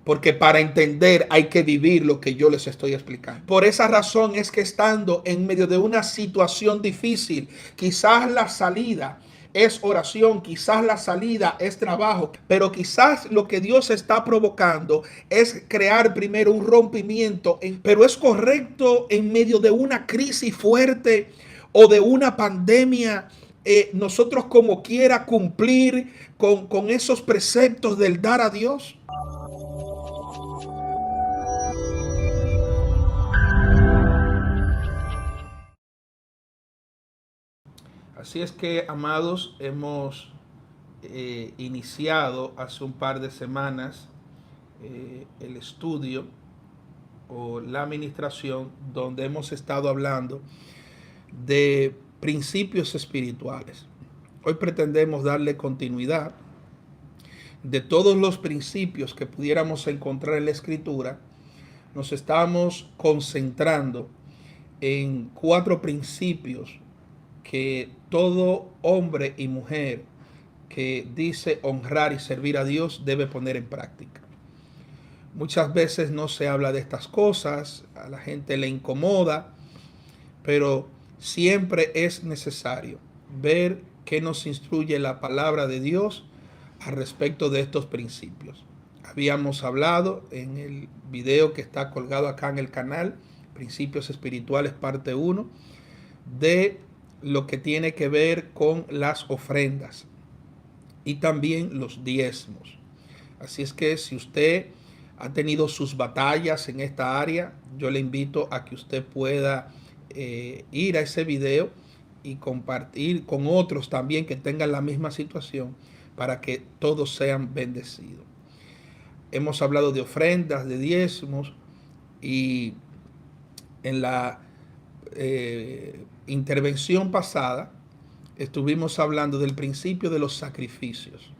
Porque para entender hay que vivir lo que yo les estoy explicando. Por esa razón es que estando en medio de una situación difícil, quizás la salida es oración, quizás la salida es trabajo, pero quizás lo que Dios está provocando es crear primero un rompimiento, pero es correcto en medio de una crisis fuerte o de una pandemia, nosotros como quiera cumplir con esos preceptos del dar a Dios. Así es que, amados, hemos iniciado hace un par de semanas el estudio o la administración donde hemos estado hablando de principios espirituales. Hoy pretendemos darle continuidad de todos los principios que pudiéramos encontrar en la Escritura. Nos estamos concentrando en 4 principios que todo hombre y mujer que dice honrar y servir a Dios debe poner en práctica. Muchas veces no se habla de estas cosas, a la gente le incomoda, pero siempre es necesario ver qué nos instruye la palabra de Dios al respecto de estos principios. Habíamos hablado en el video que está colgado acá en el canal, Principios Espirituales parte 1, de lo que tiene que ver con las ofrendas y también los diezmos. Así es que si usted ha tenido sus batallas en esta área, yo le invito a que usted pueda ir a ese video y compartir con otros también que tengan la misma situación para que todos sean bendecidos. Hemos hablado de ofrendas, de diezmos, y en la intervención pasada estuvimos hablando del principio de los sacrificios.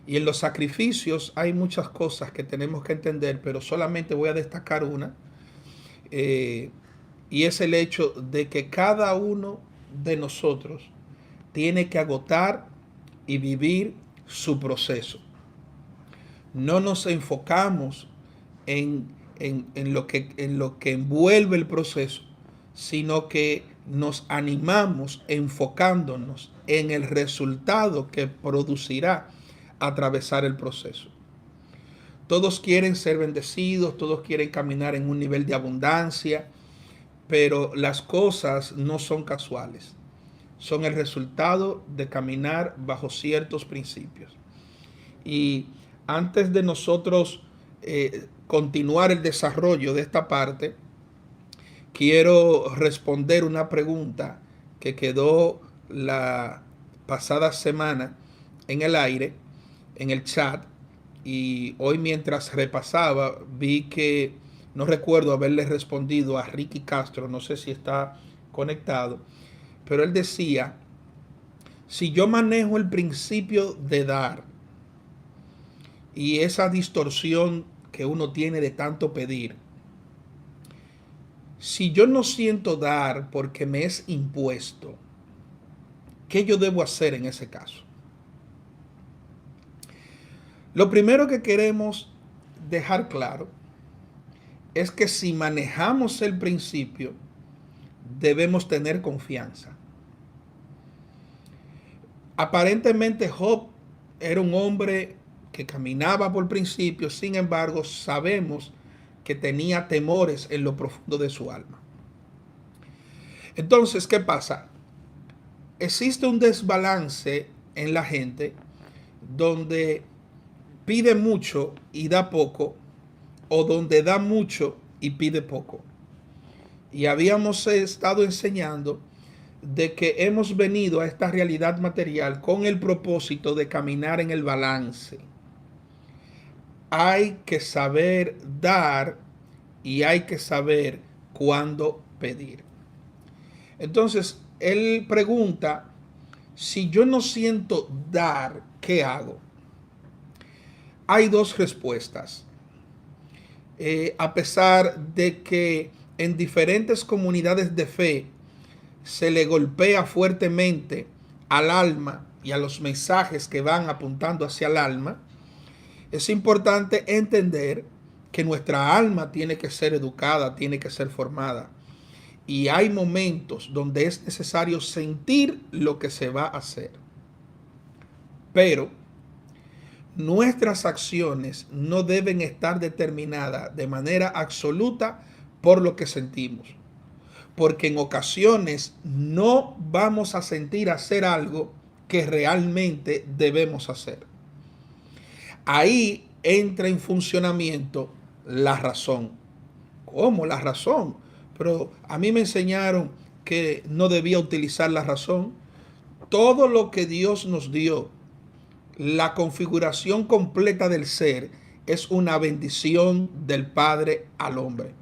Y en los sacrificios hay muchas cosas que tenemos que entender, pero solamente voy a destacar una, y es el hecho de que cada uno de nosotros tiene que agotar y vivir su proceso. No nos enfocamos en lo que envuelve el proceso, sino que nos animamos enfocándonos en el resultado que producirá atravesar el proceso. Todos quieren ser bendecidos, todos quieren caminar en un nivel de abundancia, pero las cosas no son casuales. Son el resultado de caminar bajo ciertos principios. Y antes de nosotros continuar el desarrollo de esta parte, quiero responder una pregunta que quedó la pasada semana en el aire, en el chat, y hoy mientras repasaba vi que no recuerdo haberle respondido a Ricky Castro, no sé si está conectado, pero él decía, si yo manejo el principio de dar y esa distorsión que uno tiene de tanto pedir, si yo no siento dar porque me es impuesto, ¿qué yo debo hacer en ese caso? Lo primero que queremos dejar claro es que si manejamos el principio, debemos tener confianza. Aparentemente Job era un hombre que caminaba por principio, sin embargo sabemos que tenía temores en lo profundo de su alma. Entonces, ¿qué pasa? Existe un desbalance en la gente donde pide mucho y da poco, o donde da mucho y pide poco. Y habíamos estado enseñando de que hemos venido a esta realidad material con el propósito de caminar en el balance. Hay que saber dar y hay que saber cuándo pedir. Entonces, él pregunta, si yo no siento dar, ¿qué hago? Hay 2 respuestas. A pesar de que en diferentes comunidades de fe se le golpea fuertemente al alma y a los mensajes que van apuntando hacia el alma, Es importante entender que nuestra alma tiene que ser educada, tiene que ser formada. Y hay momentos donde es necesario sentir lo que se va a hacer. Pero nuestras acciones no deben estar determinadas de manera absoluta por lo que sentimos. Porque en ocasiones no vamos a sentir hacer algo que realmente debemos hacer. Ahí entra en funcionamiento la razón. ¿Cómo la razón? Pero a mí me enseñaron que no debía utilizar la razón. Todo lo que Dios nos dio, la configuración completa del ser, es una bendición del Padre al hombre.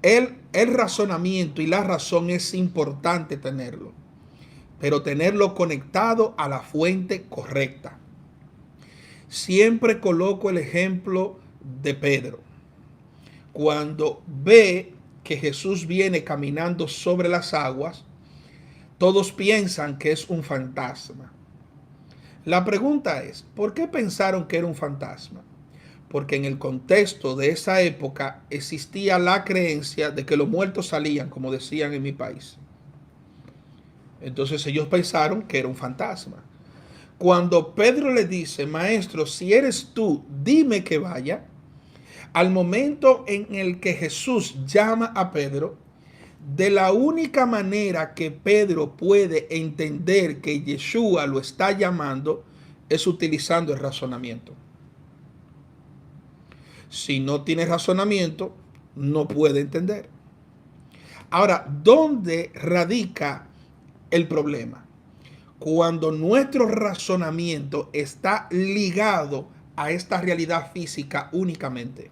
El razonamiento y la razón es importante tenerlo, pero tenerlo conectado a la fuente correcta. Siempre coloco el ejemplo de Pedro. Cuando ve que Jesús viene caminando sobre las aguas, todos piensan que es un fantasma. La pregunta es, ¿por qué pensaron que era un fantasma? Porque en el contexto de esa época existía la creencia de que los muertos salían, como decían en mi país. Entonces ellos pensaron que era un fantasma. Cuando Pedro le dice, maestro, si eres tú, dime que vaya. Al momento en el que Jesús llama a Pedro, de la única manera que Pedro puede entender que Yeshua lo está llamando es utilizando el razonamiento. Si no tiene razonamiento, no puede entender. Ahora, ¿dónde radica el problema? Cuando nuestro razonamiento está ligado a esta realidad física únicamente.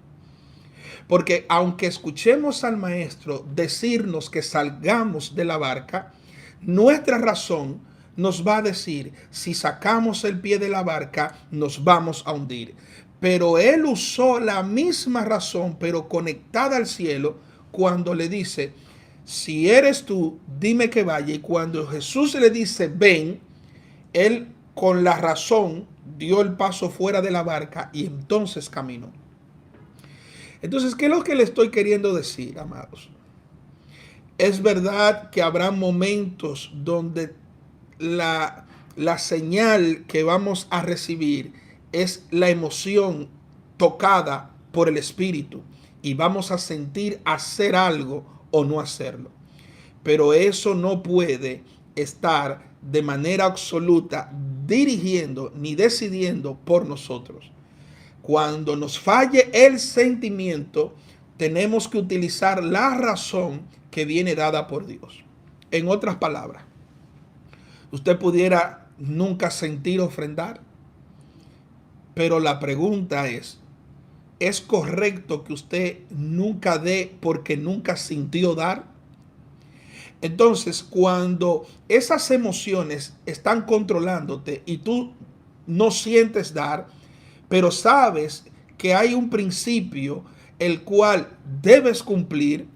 Porque aunque escuchemos al maestro decirnos que salgamos de la barca, nuestra razón nos va a decir, si sacamos el pie de la barca, nos vamos a hundir. Pero él usó la misma razón, pero conectada al cielo, cuando le dice, si eres tú, dime que vaya. Y cuando Jesús le dice, ven, él con la razón dio el paso fuera de la barca y entonces caminó. Entonces, ¿qué es lo que le estoy queriendo decir, amados? Es verdad que habrá momentos donde la señal que vamos a recibir es la emoción tocada por el Espíritu y vamos a sentir hacer algo o no hacerlo. Pero eso no puede estar de manera absoluta dirigiendo ni decidiendo por nosotros. Cuando nos falle el sentimiento, tenemos que utilizar la razón que viene dada por Dios. En otras palabras, usted pudiera nunca sentir ofrendar, pero la pregunta ¿es correcto que usted nunca dé porque nunca sintió dar? Entonces, cuando esas emociones están controlándote y tú no sientes dar, pero sabes que hay un principio el cual debes cumplir,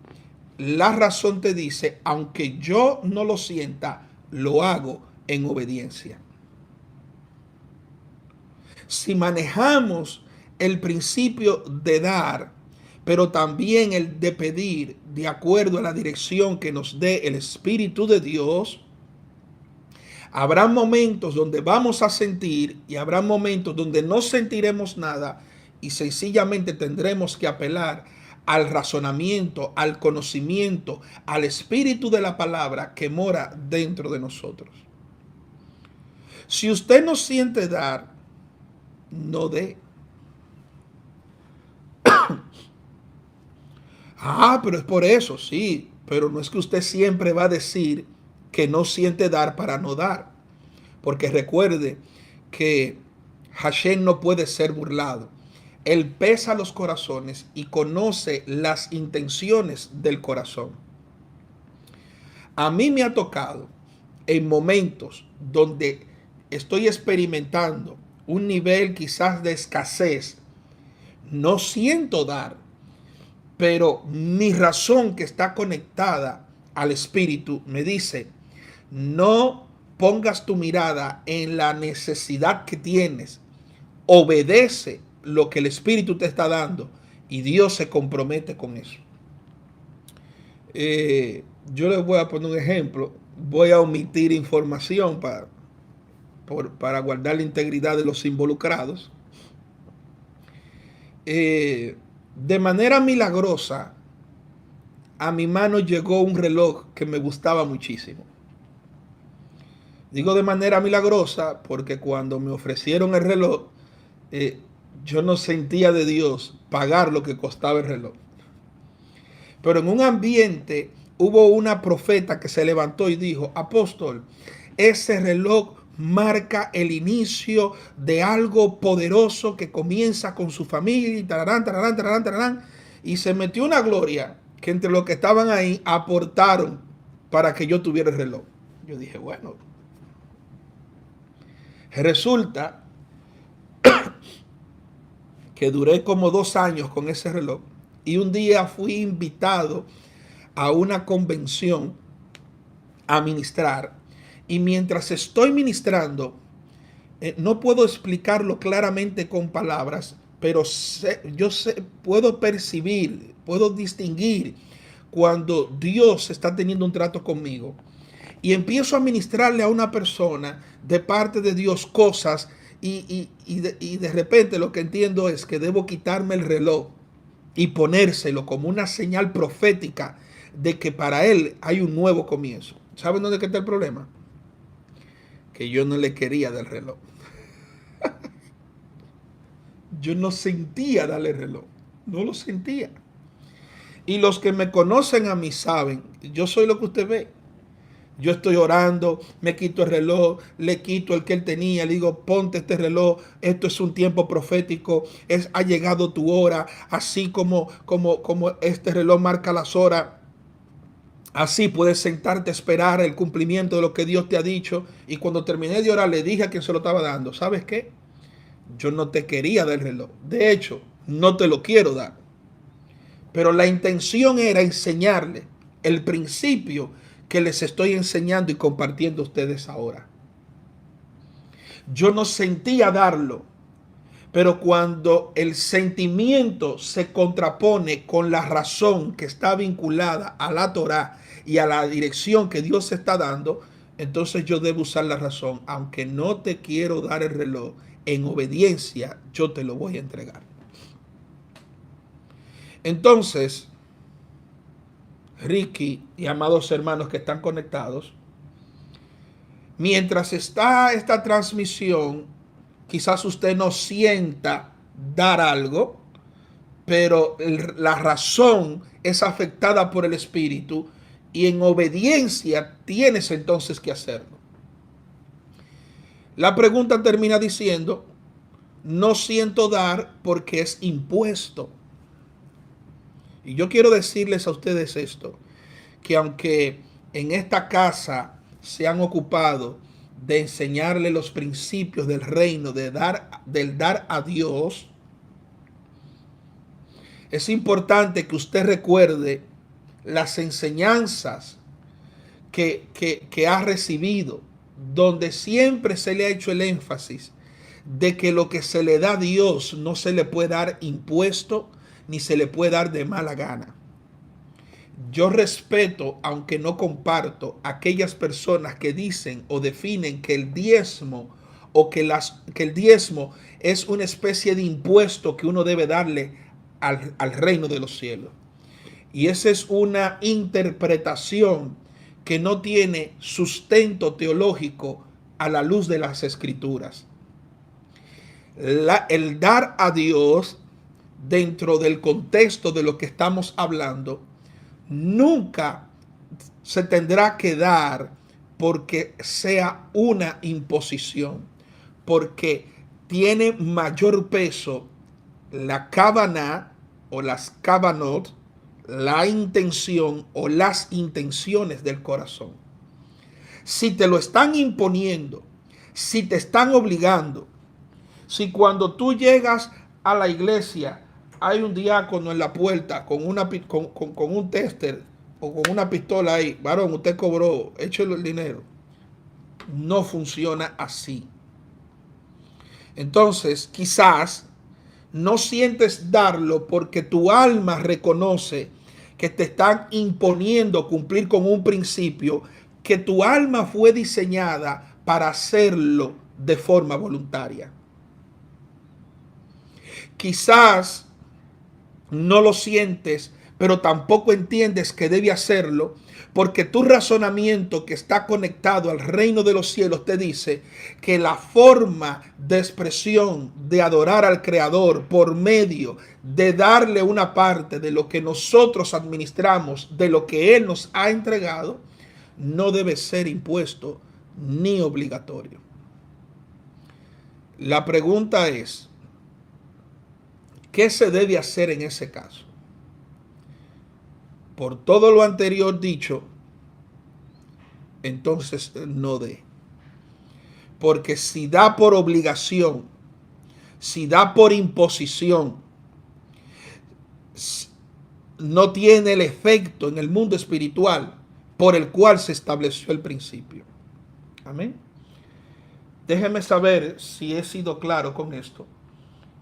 la razón te dice, aunque yo no lo sienta, lo hago en obediencia. Si manejamos el principio de dar, pero también el de pedir de acuerdo a la dirección que nos dé el Espíritu de Dios, habrá momentos donde vamos a sentir y habrá momentos donde no sentiremos nada y sencillamente tendremos que apelar al razonamiento, al conocimiento, al espíritu de la palabra que mora dentro de nosotros. Si usted no siente dar, no dé. Pero es por eso, sí, pero no es que usted siempre va a decir que no siente dar para no dar. Porque recuerde que Hashem no puede ser burlado. Él pesa los corazones y conoce las intenciones del corazón. A mí me ha tocado en momentos donde estoy experimentando un nivel quizás de escasez, no siento dar, pero mi razón que está conectada al espíritu me dice, no pongas tu mirada en la necesidad que tienes, obedece lo que el Espíritu te está dando y Dios se compromete con eso. Yo les voy a poner un ejemplo. Voy a omitir información para guardar la integridad de los involucrados. De manera milagrosa, a mi mano llegó un reloj que me gustaba muchísimo. Digo de manera milagrosa porque cuando me ofrecieron el reloj, yo no sentía de Dios pagar lo que costaba el reloj. Pero en un ambiente hubo una profeta que se levantó y dijo: apóstol, ese reloj marca el inicio de algo poderoso que comienza con su familia y tararán, tararán, tararán, tararán. Y se metió una gloria que entre los que estaban ahí aportaron para que yo tuviera el reloj. Yo dije, bueno, resulta que duré como 2 años con ese reloj y un día fui invitado a una convención a ministrar, y mientras estoy ministrando, no puedo explicarlo claramente con palabras, pero puedo percibir, puedo distinguir cuando Dios está teniendo un trato conmigo y empiezo a ministrarle a una persona de parte de Dios cosas y de repente lo que entiendo es que debo quitarme el reloj y ponérselo como una señal profética de que para él hay un nuevo comienzo. ¿Saben dónde está el problema? Que yo no le quería dar el reloj. Yo no sentía darle el reloj. No lo sentía. Y los que me conocen a mí saben, yo soy lo que usted ve. Yo estoy orando, me quito el reloj, le quito el que él tenía, le digo, ponte este reloj, esto es un tiempo profético, ha llegado tu hora, así como este reloj marca las horas. Así puedes sentarte a esperar el cumplimiento de lo que Dios te ha dicho. Y cuando terminé de orar, le dije a quien se lo estaba dando, ¿sabes qué? Yo no te quería dar el reloj. De hecho, no te lo quiero dar. Pero la intención era enseñarle el principio que les estoy enseñando y compartiendo a ustedes ahora. Yo no sentía darlo, pero cuando el sentimiento se contrapone con la razón que está vinculada a la Torá y a la dirección que Dios está dando, entonces yo debo usar la razón. Aunque no te quiero dar el reloj, en obediencia yo te lo voy a entregar. Entonces, Ricky y amados hermanos que están conectados, mientras está esta transmisión, quizás usted no sienta dar algo, pero la razón es afectada por el Espíritu y en obediencia tienes entonces que hacerlo. La pregunta termina diciendo, no siento dar porque es impuesto. Y yo quiero decirles a ustedes esto, que aunque en esta casa se han ocupado de enseñarle los principios del reino, del dar a Dios, es importante que usted recuerde las enseñanzas que ha recibido, donde siempre se le ha hecho el énfasis de que lo que se le da a Dios no se le puede dar impuesto ni se le puede dar de mala gana. Yo respeto, aunque no comparto, aquellas personas que dicen o definen que el diezmo que el diezmo es una especie de impuesto que uno debe darle al reino de los cielos. Y esa es una interpretación que no tiene sustento teológico a la luz de las Escrituras. El dar a Dios dentro del contexto de lo que estamos hablando nunca se tendrá que dar porque sea una imposición, porque tiene mayor peso la kavaná o las kavanot, la intención o las intenciones del corazón. Si te lo están imponiendo, si te están obligando, si cuando tú llegas a la iglesia hay un diácono en la puerta con un tester o con una pistola ahí, varón, usted cobró, échelo el dinero. No funciona así. Entonces, quizás no sientes darlo porque tu alma reconoce que te están imponiendo cumplir con un principio que tu alma fue diseñada para hacerlo de forma voluntaria. Quizás no lo sientes, pero tampoco entiendes que debe hacerlo, porque tu razonamiento que está conectado al reino de los cielos te dice que la forma de expresión de adorar al Creador por medio de darle una parte de lo que nosotros administramos, de lo que Él nos ha entregado, no debe ser impuesto ni obligatorio. La pregunta es, ¿qué se debe hacer en ese caso? Por todo lo anterior dicho, entonces no dé. Porque si da por obligación, si da por imposición, no tiene el efecto en el mundo espiritual por el cual se estableció el principio. Amén. Déjeme saber si he sido claro con esto.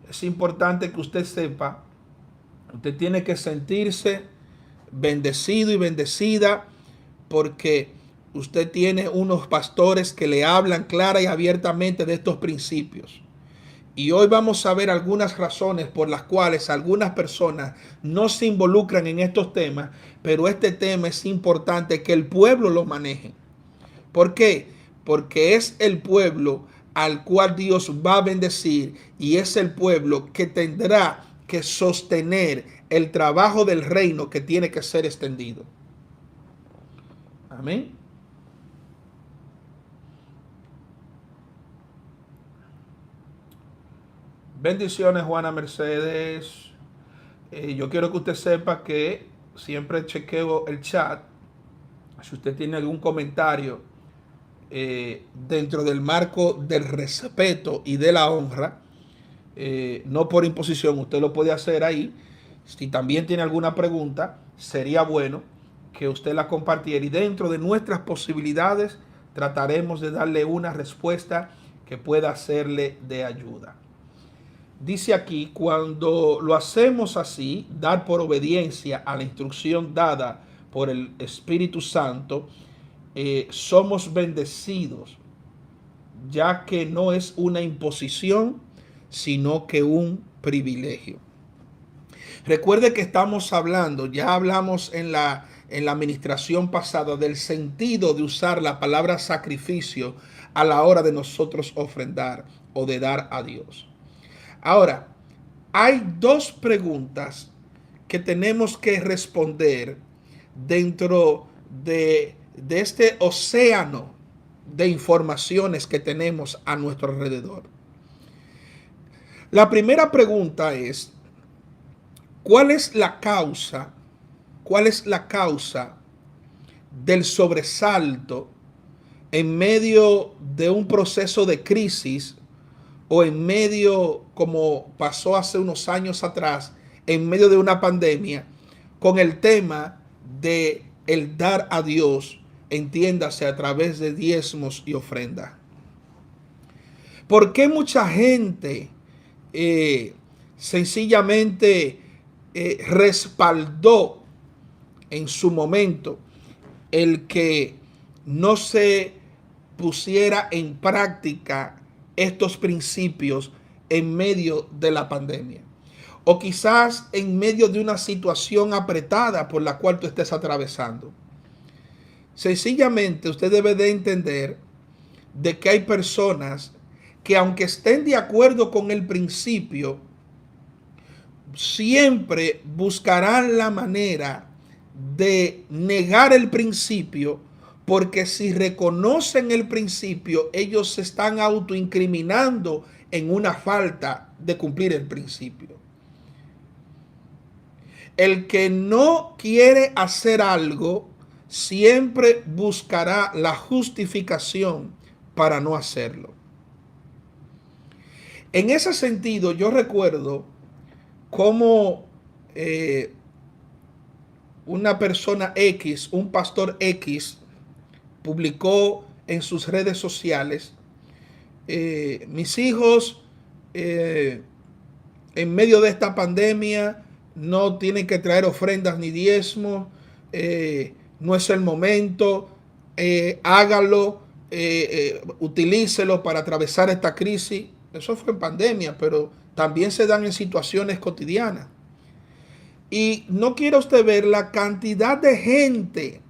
Es importante que usted sepa, usted tiene que sentirse bendecido y bendecida porque usted tiene unos pastores que le hablan clara y abiertamente de estos principios. Y hoy vamos a ver algunas razones por las cuales algunas personas no se involucran en estos temas, pero este tema es importante que el pueblo lo maneje. ¿Por qué? Porque es el pueblo al cual Dios va a bendecir y es el pueblo que tendrá que sostener el trabajo del reino que tiene que ser extendido. Amén. Bendiciones, Juana Mercedes. Yo quiero que usted sepa que siempre chequeo el chat. Si usted tiene algún comentario dentro del marco del respeto y de la honra, no por imposición, usted lo puede hacer ahí. Si también tiene alguna pregunta, sería bueno que usted la compartiera y dentro de nuestras posibilidades trataremos de darle una respuesta que pueda hacerle de ayuda. Dice aquí, cuando lo hacemos así, dar por obediencia a la instrucción dada por el Espíritu Santo, somos bendecidos, ya que no es una imposición, sino que un privilegio. Recuerde que estamos hablando, ya hablamos en la administración pasada del sentido de usar la palabra sacrificio a la hora de nosotros ofrendar o de dar a Dios. Ahora, hay dos preguntas que tenemos que responder dentro de este océano de informaciones que tenemos a nuestro alrededor. La primera pregunta es, ¿cuál es la causa? ¿Cuál es la causa del sobresalto en medio de un proceso de crisis o en medio, como pasó hace unos años atrás, en medio de una pandemia, con el tema de el dar a Dios, entiéndase a través de diezmos y ofrendas? ¿Por qué mucha gente sencillamente respaldó en su momento el que no se pusiera en práctica estos principios en medio de la pandemia? O quizás en medio de una situación apretada por la cual tú estés atravesando. Sencillamente usted debe de entender de que hay personas que aunque estén de acuerdo con el principio, siempre buscarán la manera de negar el principio, porque si reconocen el principio, ellos se están autoincriminando en una falta de cumplir el principio. El que no quiere hacer algo siempre buscará la justificación para no hacerlo. En ese sentido, yo recuerdo cómo una persona X, un pastor X, publicó en sus redes sociales, mis hijos en medio de esta pandemia no tienen que traer ofrendas ni diezmos, no es el momento, hágalo, utilícelo para atravesar esta crisis. Eso fue en pandemia, pero también se dan en situaciones cotidianas. Y no quiere usted ver la cantidad de gente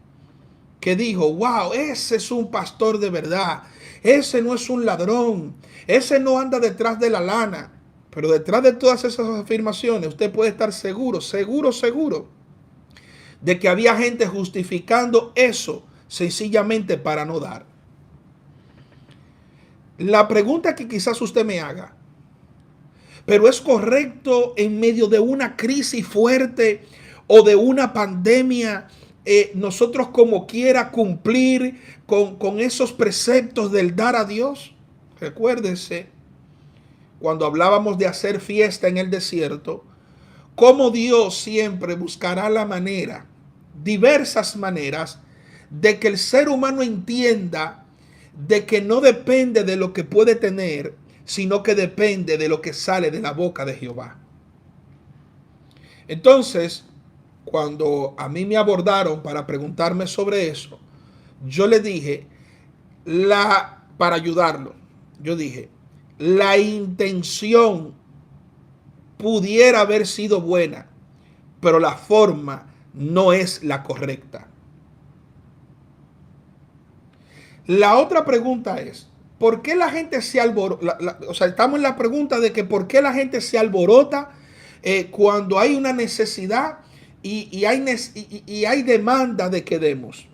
que dijo, wow, ese es un pastor de verdad, ese no es un ladrón, ese no anda detrás de la lana. Pero detrás de todas esas afirmaciones, usted puede estar seguro, seguro, de que había gente justificando eso sencillamente para no dar. La pregunta que quizás usted me haga, pero es correcto en medio de una crisis fuerte o de una pandemia, nosotros como quiera cumplir con esos preceptos del dar a Dios. Recuérdese, cuando hablábamos de hacer fiesta en el desierto, cómo Dios siempre buscará la manera, diversas maneras, de que el ser humano entienda de que no depende de lo que puede tener, sino que depende de lo que sale de la boca de Jehová. Entonces, cuando a mí me abordaron para preguntarme sobre eso, yo le dije, para ayudarlo, yo dije, la intención pudiera haber sido buena, pero la forma no es la correcta. La otra pregunta es, ¿por qué la gente se alborota? O sea, estamos en la pregunta de que ¿por qué la gente se alborota cuando hay una necesidad y hay demanda de que demos?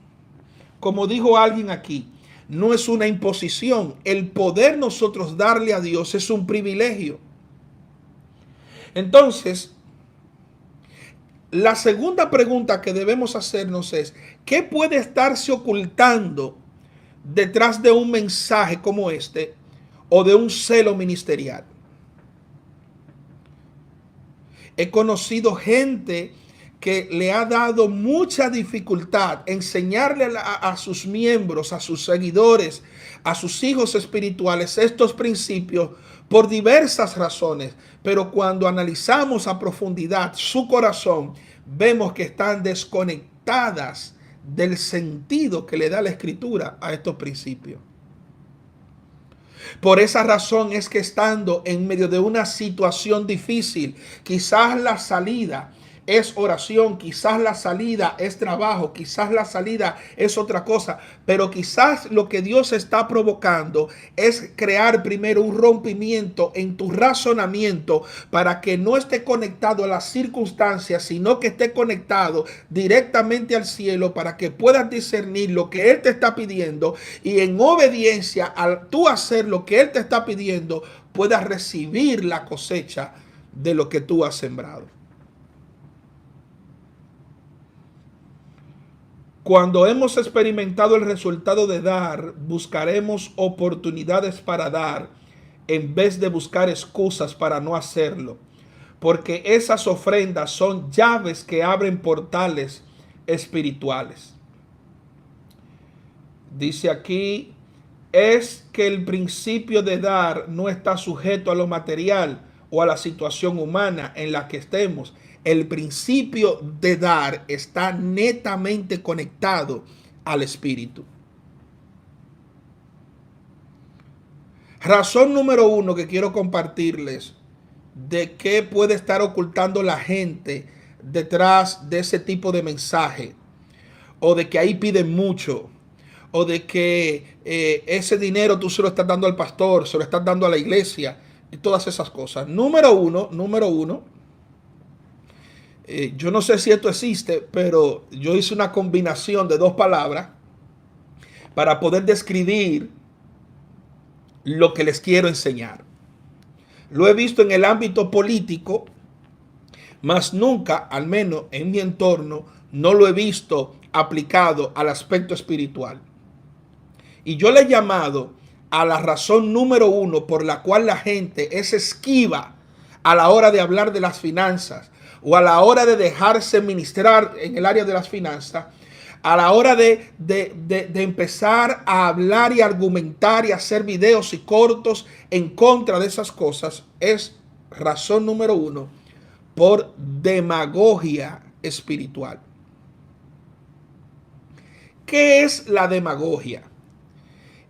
Como dijo alguien aquí, no es una imposición. El poder nosotros darle a Dios es un privilegio. Entonces, la segunda pregunta que debemos hacernos es, ¿qué puede estarse ocultando detrás de un mensaje como este o de un celo ministerial? He conocido gente que le ha dado mucha dificultad enseñarle a sus miembros, a sus seguidores, a sus hijos espirituales estos principios por diversas razones. Pero cuando analizamos a profundidad su corazón, vemos que están desconectadas del sentido que le da la Escritura a estos principios. Por esa razón es que estando en medio de una situación difícil, quizás la salida es oración, quizás la salida es trabajo, quizás la salida es otra cosa, pero quizás lo que Dios está provocando es crear primero un rompimiento en tu razonamiento para que no esté conectado a las circunstancias, sino que esté conectado directamente al cielo para que puedas discernir lo que Él te está pidiendo y en obediencia al tú hacer lo que Él te está pidiendo, puedas recibir la cosecha de lo que tú has sembrado. Cuando hemos experimentado el resultado de dar, buscaremos oportunidades para dar en vez de buscar excusas para no hacerlo, porque esas ofrendas son llaves que abren portales espirituales. Dice aquí, es que el principio de dar no está sujeto a lo material o a la situación humana en la que estemos. El principio de dar está netamente conectado al espíritu. Razón número uno que quiero compartirles de qué puede estar ocultando la gente detrás de ese tipo de mensaje, o de que ahí piden mucho, o de que ese dinero tú se lo estás dando al pastor, se lo estás dando a la iglesia y todas esas cosas. Número uno, yo no sé si esto existe, pero yo hice una combinación de dos palabras para poder describir lo que les quiero enseñar. Lo he visto en el ámbito político, mas nunca, al menos en mi entorno, no lo he visto aplicado al aspecto espiritual. Y yo le he llamado a la razón número uno por la cual la gente es esquiva a la hora de hablar de las finanzas o a la hora de dejarse ministrar en el área de las finanzas. a la hora de empezar a hablar y argumentar y hacer videos y cortos en contra de esas cosas, es razón número uno, por demagogia espiritual. ¿Qué es la demagogia?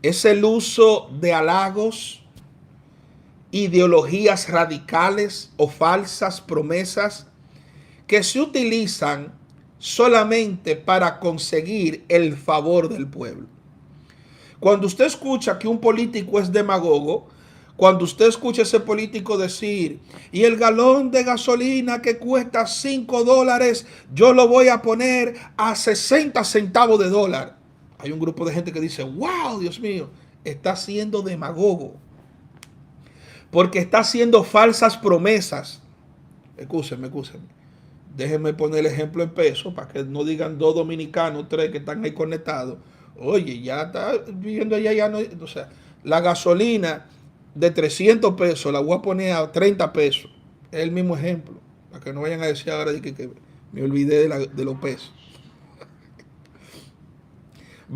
Es el uso de halagos, ideologías radicales o falsas promesas que se utilizan solamente para conseguir el favor del pueblo. Cuando usted escucha que un político es demagogo, cuando usted escucha a ese político decir, y el galón de gasolina que cuesta $5, yo lo voy a poner a 60 centavos de dólar. Hay un grupo de gente que dice, wow, Dios mío, está siendo demagogo. Porque está haciendo falsas promesas. Excúsenme. Déjenme poner el ejemplo en pesos para que no digan 2 dominicanos, 3 que están ahí conectados. Oye, ya está viviendo allá, ya no. O sea, la gasolina de 300 pesos la voy a poner a 30 pesos. Es el mismo ejemplo. Para que no vayan a decir ahora que me olvidé de los pesos.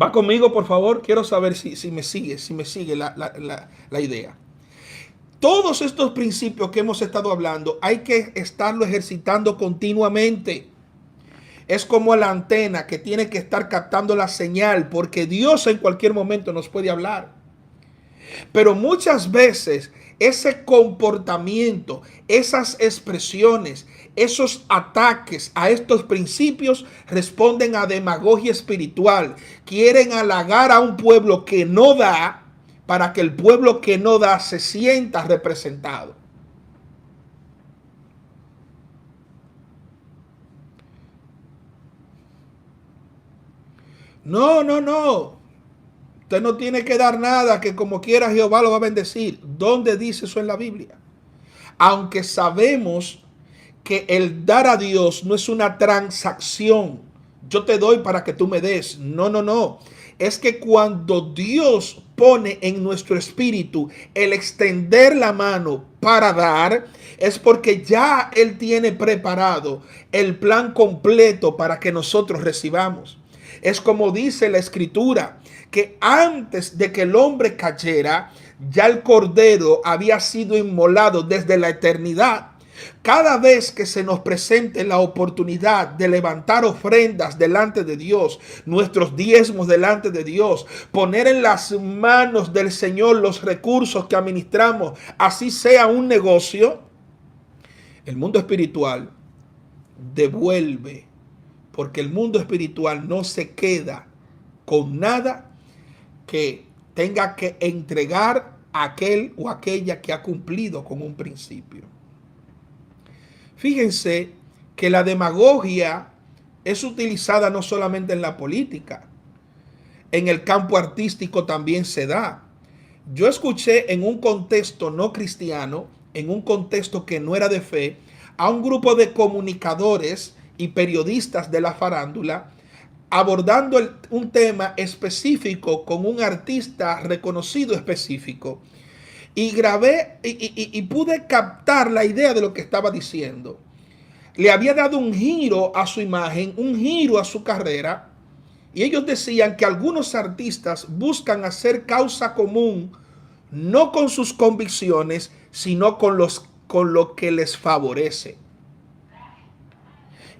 Va conmigo, por favor. Quiero saber si me sigue la idea. Todos estos principios que hemos estado hablando hay que estarlo ejercitando continuamente. Es como la antena que tiene que estar captando la señal, porque Dios en cualquier momento nos puede hablar. Pero muchas veces ese comportamiento, esas expresiones, esos ataques a estos principios responden a demagogia espiritual. Quieren halagar a un pueblo que no da, para que el pueblo que no da se sienta representado. No. Usted no tiene que dar nada, que como quiera Jehová lo va a bendecir. ¿Dónde dice eso en la Biblia? Aunque sabemos que el dar a Dios no es una transacción. Yo te doy para que tú me des. No. Es que cuando Dios pone en nuestro espíritu el extender la mano para dar, es porque ya Él tiene preparado el plan completo para que nosotros recibamos. Es como dice la Escritura, que antes de que el hombre cayera, ya el Cordero había sido inmolado desde la eternidad. Cada vez que se nos presente la oportunidad de levantar ofrendas delante de Dios, nuestros diezmos delante de Dios, poner en las manos del Señor los recursos que administramos, así sea un negocio, el mundo espiritual devuelve, porque el mundo espiritual no se queda con nada que tenga que entregar a aquel o aquella que ha cumplido con un principio. Fíjense que la demagogia es utilizada no solamente en la política, en el campo artístico también se da. Yo escuché en un contexto no cristiano, en un contexto que no era de fe, a un grupo de comunicadores y periodistas de la farándula abordando un tema específico con un artista reconocido específico. Y grabé y pude captar la idea de lo que estaba diciendo. Le había dado un giro a su imagen, un giro a su carrera. Y ellos decían que algunos artistas buscan hacer causa común, no con sus convicciones, sino con lo que les favorece.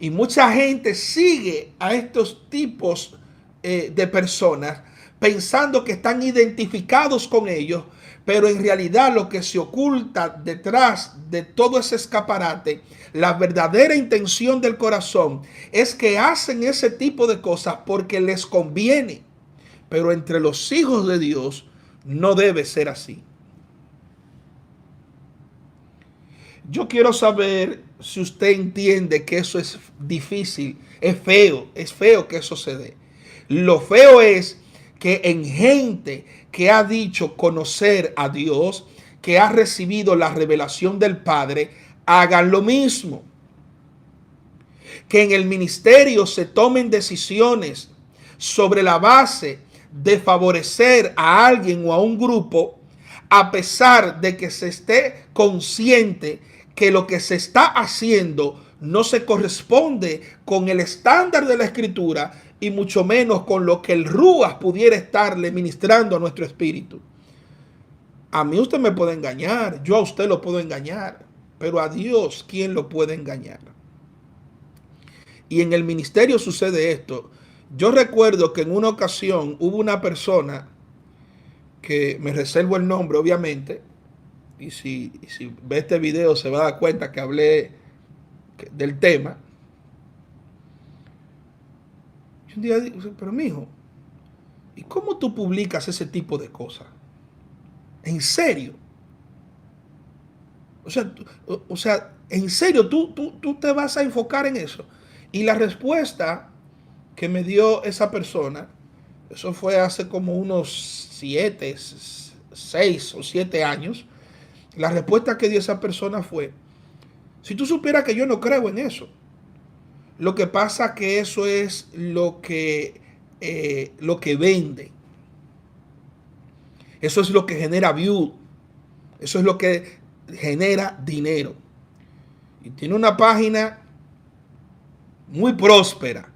Y mucha gente sigue a estos tipos de personas pensando que están identificados con ellos, pero en realidad lo que se oculta detrás de todo ese escaparate, la verdadera intención del corazón es que hacen ese tipo de cosas porque les conviene. Pero entre los hijos de Dios no debe ser así. Yo quiero saber si usted entiende que eso es difícil, es feo que eso se dé. Lo feo es que en gente que ha dicho conocer a Dios, que ha recibido la revelación del Padre, hagan lo mismo. Que en el ministerio se tomen decisiones sobre la base de favorecer a alguien o a un grupo, a pesar de que se esté consciente que lo que se está haciendo no se corresponde con el estándar de la Escritura y mucho menos con lo que el Ruach pudiera estarle ministrando a nuestro espíritu. A mí usted me puede engañar, yo a usted lo puedo engañar, pero a Dios, ¿quién lo puede engañar? Y en el ministerio sucede esto. Yo recuerdo que en una ocasión hubo una persona, que me reservo el nombre obviamente, y si ve este video se va a dar cuenta que hablé del tema. Y un día digo, pero mijo, ¿y cómo tú publicas ese tipo de cosas? ¿En serio? O sea, ¿en serio tú te vas a enfocar en eso? Y la respuesta que me dio esa persona, eso fue hace como unos 6 o 7 años, la respuesta que dio esa persona fue, si tú supieras que yo no creo en eso, lo que pasa que eso es lo que vende, eso es lo que genera view, eso es lo que genera dinero. Y tiene una página muy próspera.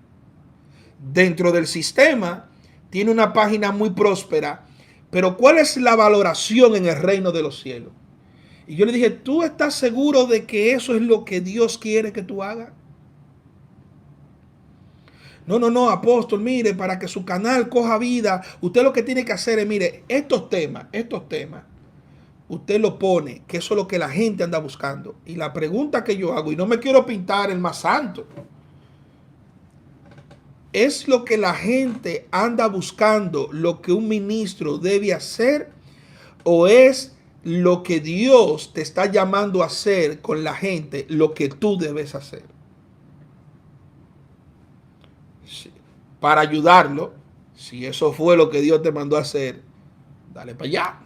Dentro del sistema tiene una página muy próspera, pero ¿cuál es la valoración en el reino de los cielos? Y yo le dije, ¿tú estás seguro de que eso es lo que Dios quiere que tú hagas? No, apóstol, mire, para que su canal coja vida, usted lo que tiene que hacer es, mire, estos temas, usted lo pone, que eso es lo que la gente anda buscando. Y la pregunta que yo hago, y no me quiero pintar el más santo, ¿es lo que la gente anda buscando lo que un ministro debe hacer? ¿O es lo que Dios te está llamando a hacer con la gente, lo que tú debes hacer? Sí. Para ayudarlo, si eso fue lo que Dios te mandó a hacer, dale para allá.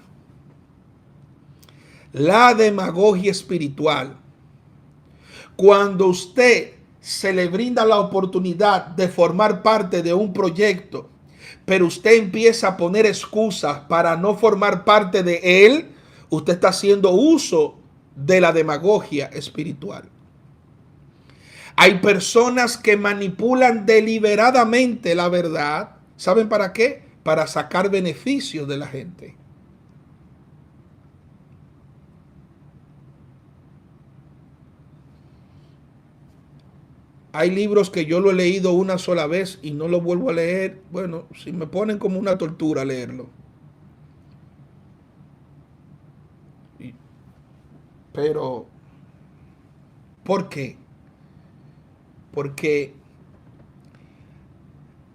La demagogia espiritual. Cuando usted se le brinda la oportunidad de formar parte de un proyecto, pero usted empieza a poner excusas para no formar parte de él, usted está haciendo uso de la demagogia espiritual. Hay personas que manipulan deliberadamente la verdad. ¿Saben para qué? Para sacar beneficios de la gente. Hay libros que yo lo he leído una sola vez y no lo vuelvo a leer. Bueno, si me ponen como una tortura leerlo. Pero, ¿por qué? Porque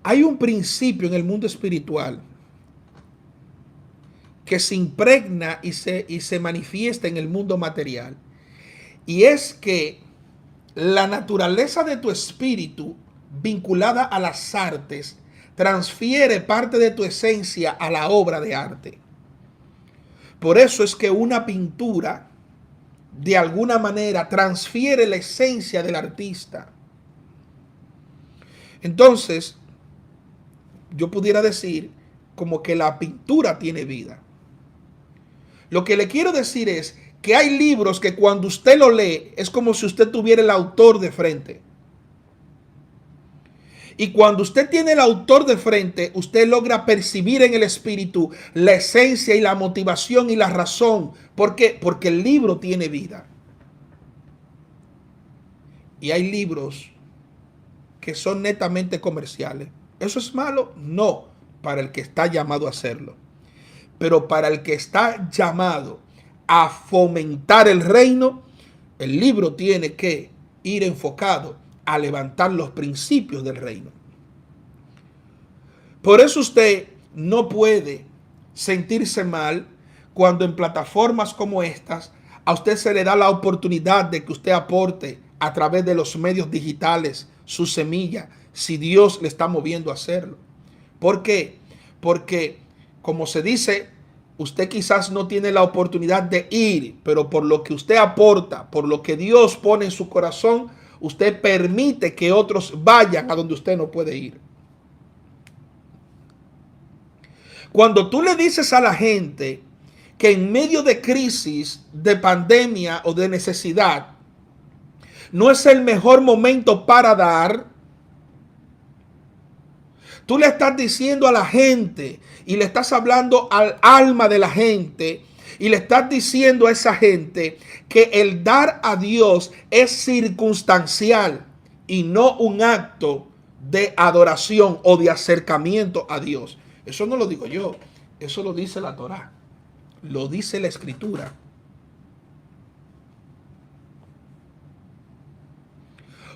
hay un principio en el mundo espiritual que se impregna y se manifiesta en el mundo material. Y es que la naturaleza de tu espíritu vinculada a las artes transfiere parte de tu esencia a la obra de arte. Por eso es que una pintura de alguna manera transfiere la esencia del artista. Entonces, yo pudiera decir como que la pintura tiene vida. Lo que le quiero decir es que hay libros que cuando usted lo lee es como si usted tuviera el autor de frente. Y cuando usted tiene el autor de frente, usted logra percibir en el espíritu la esencia y la motivación y la razón. ¿Por qué? Porque el libro tiene vida. Y hay libros que son netamente comerciales. ¿Eso es malo? No, para el que está llamado a hacerlo. Pero para el que está llamado a fomentar el reino, el libro tiene que ir enfocado a levantar los principios del reino. Por eso usted no puede sentirse mal cuando en plataformas como estas a usted se le da la oportunidad de que usted aporte a través de los medios digitales su semilla, si Dios le está moviendo a hacerlo. ¿Por qué? Porque, como se dice, usted quizás no tiene la oportunidad de ir, pero por lo que usted aporta, por lo que Dios pone en su corazón, usted permite que otros vayan a donde usted no puede ir. Cuando tú le dices a la gente que en medio de crisis, de pandemia o de necesidad, no es el mejor momento para dar. Tú le estás diciendo a la gente y le estás hablando al alma de la gente y le estás diciendo a esa gente que el dar a Dios es circunstancial y no un acto de adoración o de acercamiento a Dios. Eso no lo digo yo, eso lo dice la Torá, lo dice la Escritura.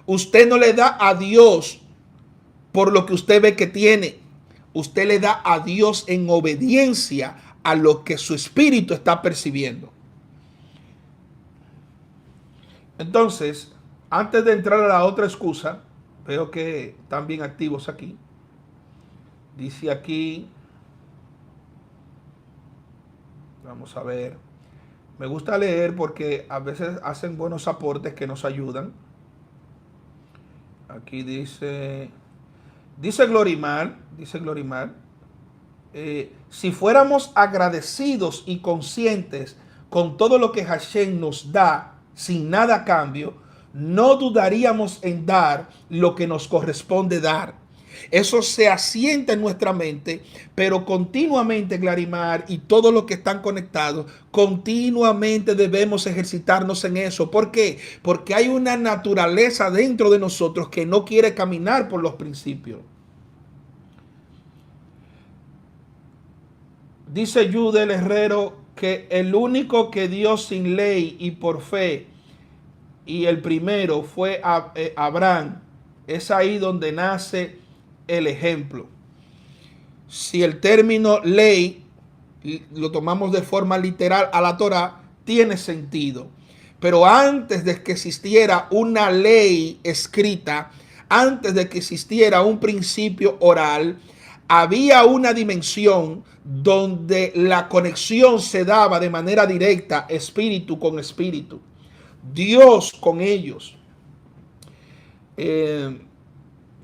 Usted no le da a Dios por lo que usted ve que tiene. Usted le da a Dios en obediencia a lo que su espíritu está percibiendo. Entonces, antes de entrar a la otra excusa, veo que están bien activos aquí. Dice aquí, vamos a ver. Me gusta leer porque a veces hacen buenos aportes que nos ayudan. Aquí dice Glorimar, si fuéramos agradecidos y conscientes con todo lo que Hashem nos da, sin nada a cambio, no dudaríamos en dar lo que nos corresponde dar. Eso se asienta en nuestra mente, pero continuamente, Glarimar, y todos los que están conectados, continuamente debemos ejercitarnos en eso. ¿Por qué? Porque hay una naturaleza dentro de nosotros que no quiere caminar por los principios. Dice Yudel Herrero que el único que dio sin ley y por fe, y el primero fue Abraham. Es ahí donde nace el ejemplo. Si el término ley lo tomamos de forma literal a la Torá, tiene sentido. Pero antes de que existiera una ley escrita, antes de que existiera un principio oral, había una dimensión donde la conexión se daba de manera directa, espíritu con espíritu, Dios con ellos.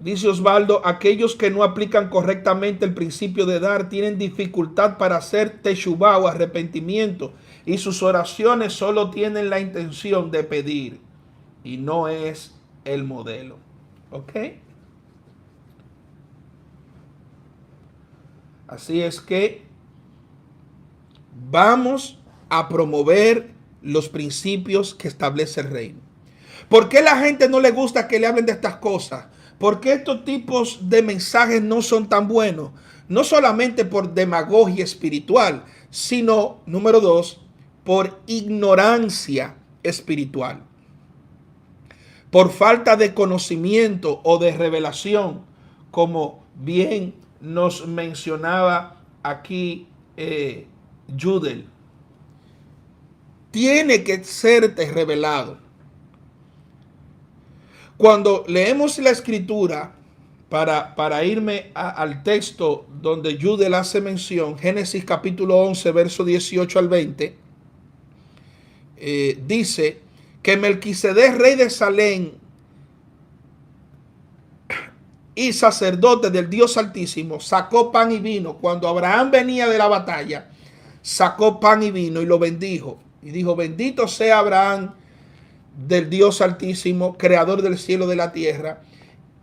Dice Osvaldo, aquellos que no aplican correctamente el principio de dar tienen dificultad para hacer teshuvá o arrepentimiento, y sus oraciones solo tienen la intención de pedir y no es el modelo. ¿Ok? Así es que vamos a promover los principios que establece el reino. ¿Por qué a la gente no le gusta que le hablen de estas cosas? ¿Por qué estos tipos de mensajes no son tan buenos? No solamente por demagogia espiritual, sino, número 2, por ignorancia espiritual. Por falta de conocimiento o de revelación, como bien nos mencionaba aquí Yudel. Tiene que serte revelado. Cuando leemos la escritura, para irme al texto donde Yudel hace mención, Génesis capítulo 11, verso 18 al 20, dice que Melquisedec, rey de Salem y sacerdote del Dios Altísimo, sacó pan y vino. Cuando Abraham venía de la batalla, sacó pan y vino y lo bendijo. Y dijo, bendito sea Abraham del Dios Altísimo, creador del cielo y de la tierra,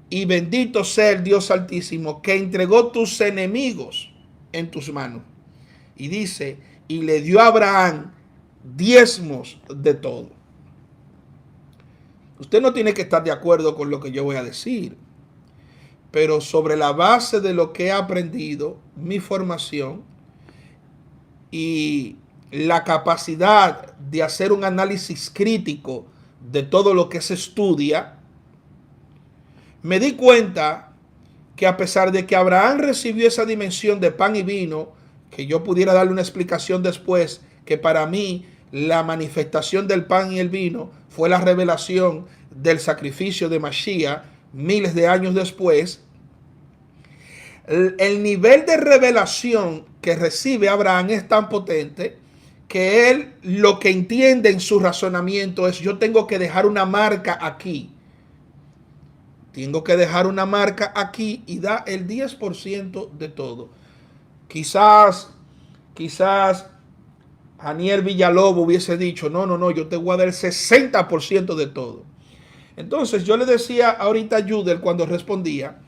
y bendito sea el Dios Altísimo que entregó tus enemigos en tus manos. Y dice, y le dio a Abraham diezmos de todo. Usted no tiene que estar de acuerdo con lo que yo voy a decir, pero sobre la base de lo que he aprendido, mi formación y la capacidad de hacer un análisis crítico de todo lo que se estudia, me di cuenta que a pesar de que Abraham recibió esa dimensión de pan y vino, que yo pudiera darle una explicación después, que para mí la manifestación del pan y el vino fue la revelación del sacrificio de Mashiach miles de años después, el nivel de revelación que recibe Abraham es tan potente que él lo que entiende en su razonamiento es: yo tengo que dejar una marca aquí. Tengo que dejar una marca aquí, y da el 10% de todo. Quizás Aniel Villalobos hubiese dicho, no, yo te voy a dar el 60% de todo. Entonces yo le decía ahorita a Judel cuando respondía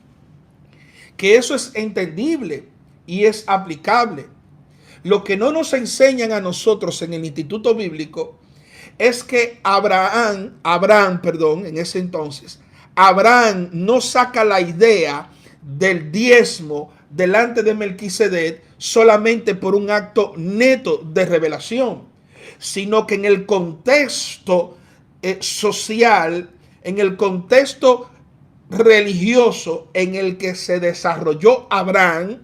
que eso es entendible y es aplicable. Lo que no nos enseñan a nosotros en el Instituto Bíblico es que Abraham, en ese entonces, Abraham no saca la idea del diezmo delante de Melquisedec solamente por un acto neto de revelación, sino que en el contexto social, en el contexto religioso en el que se desarrolló Abraham,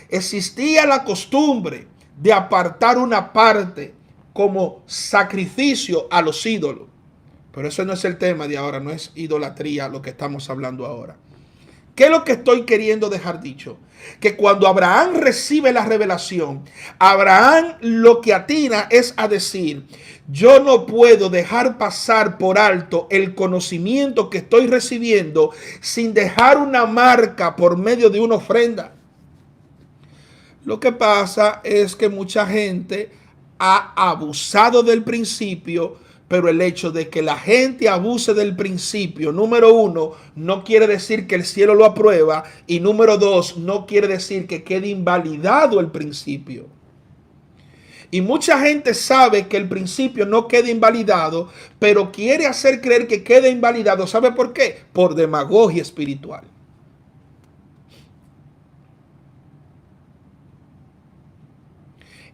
existía la costumbre de apartar una parte como sacrificio a los ídolos. Pero ese no es el tema de ahora, no es idolatría lo que estamos hablando ahora. ¿Qué es lo que estoy queriendo dejar dicho? Que cuando Abraham recibe la revelación, Abraham lo que atina es a decir: yo no puedo dejar pasar por alto el conocimiento que estoy recibiendo sin dejar una marca por medio de una ofrenda. Lo que pasa es que mucha gente ha abusado del principio, pero el hecho de que la gente abuse del principio, número uno, no quiere decir que el cielo lo aprueba, y número dos, no quiere decir que quede invalidado el principio. Y mucha gente sabe que el principio no queda invalidado, pero quiere hacer creer que queda invalidado. ¿Sabe por qué? Por demagogia espiritual.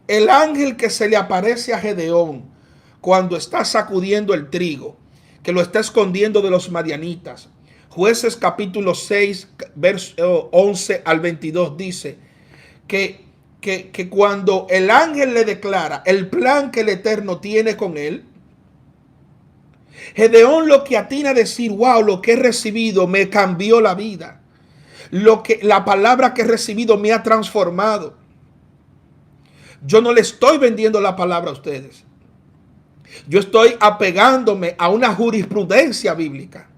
El ángel que se le aparece a Gedeón cuando está sacudiendo el trigo, que lo está escondiendo de los madianitas. Jueces capítulo 6, verso 11 al 22 dice que cuando el ángel le declara el plan que el Eterno tiene con él, Gedeón lo que atina a decir: wow, lo que he recibido me cambió la vida. La palabra que he recibido me ha transformado. Yo no le estoy vendiendo la palabra a ustedes. Yo estoy apegándome a una jurisprudencia bíblica.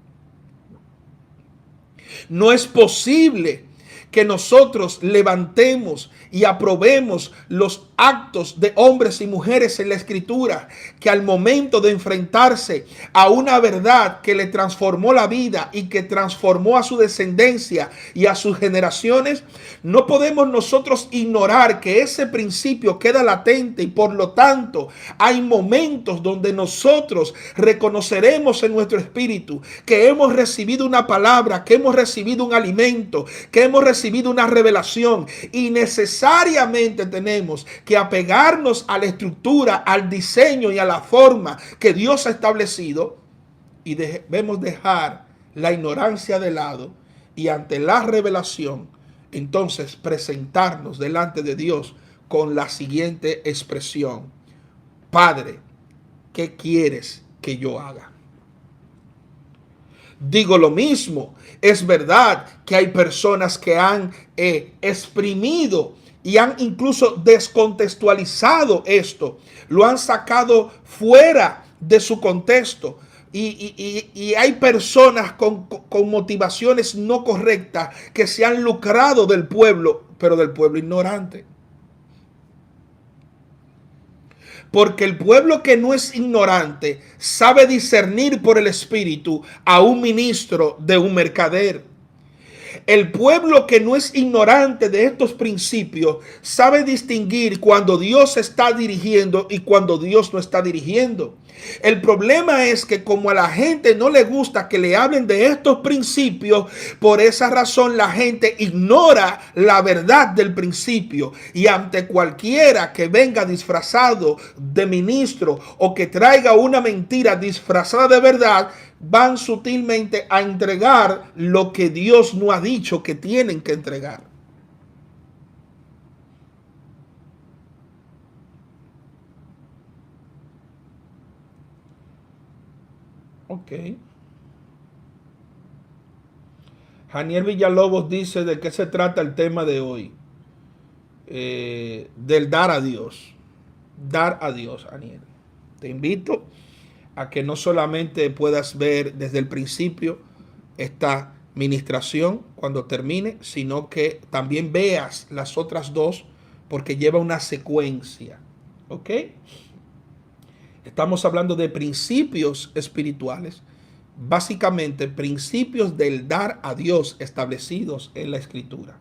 No es posible que nosotros levantemos y aprobemos los actos de hombres y mujeres en la Escritura que al momento de enfrentarse a una verdad que le transformó la vida y que transformó a su descendencia y a sus generaciones, no podemos nosotros ignorar que ese principio queda latente, y por lo tanto hay momentos donde nosotros reconoceremos en nuestro espíritu que hemos recibido una palabra, que hemos recibido un alimento, que hemos recibido una revelación, y necesariamente tenemos que apegarnos a la estructura, al diseño y a la forma que Dios ha establecido, y debemos dejar la ignorancia de lado, y ante la revelación entonces presentarnos delante de Dios con la siguiente expresión: Padre, ¿qué quieres que yo haga? Digo lo mismo, es verdad que hay personas que han exprimido y han incluso descontextualizado esto, lo han sacado fuera de su contexto. Y hay personas con motivaciones no correctas que se han lucrado del pueblo, pero del pueblo ignorante. Porque el pueblo que no es ignorante sabe discernir por el Espíritu a un ministro de un mercader. El pueblo que no es ignorante de estos principios sabe distinguir cuando Dios está dirigiendo y cuando Dios no está dirigiendo. El problema es que como a la gente no le gusta que le hablen de estos principios, por esa razón la gente ignora la verdad del principio, y ante cualquiera que venga disfrazado de ministro o que traiga una mentira disfrazada de verdad, van sutilmente a entregar lo que Dios no ha dicho que tienen que entregar. Ok. Janiel Villalobos dice: ¿de qué se trata el tema de hoy? Del dar a Dios. Dar a Dios, Janiel. Te invito a que no solamente puedas ver desde el principio esta ministración cuando termine, sino que también veas las otras dos, porque lleva una secuencia. ¿Ok? Estamos hablando de principios espirituales básicamente principios del dar a Dios establecidos en la Escritura.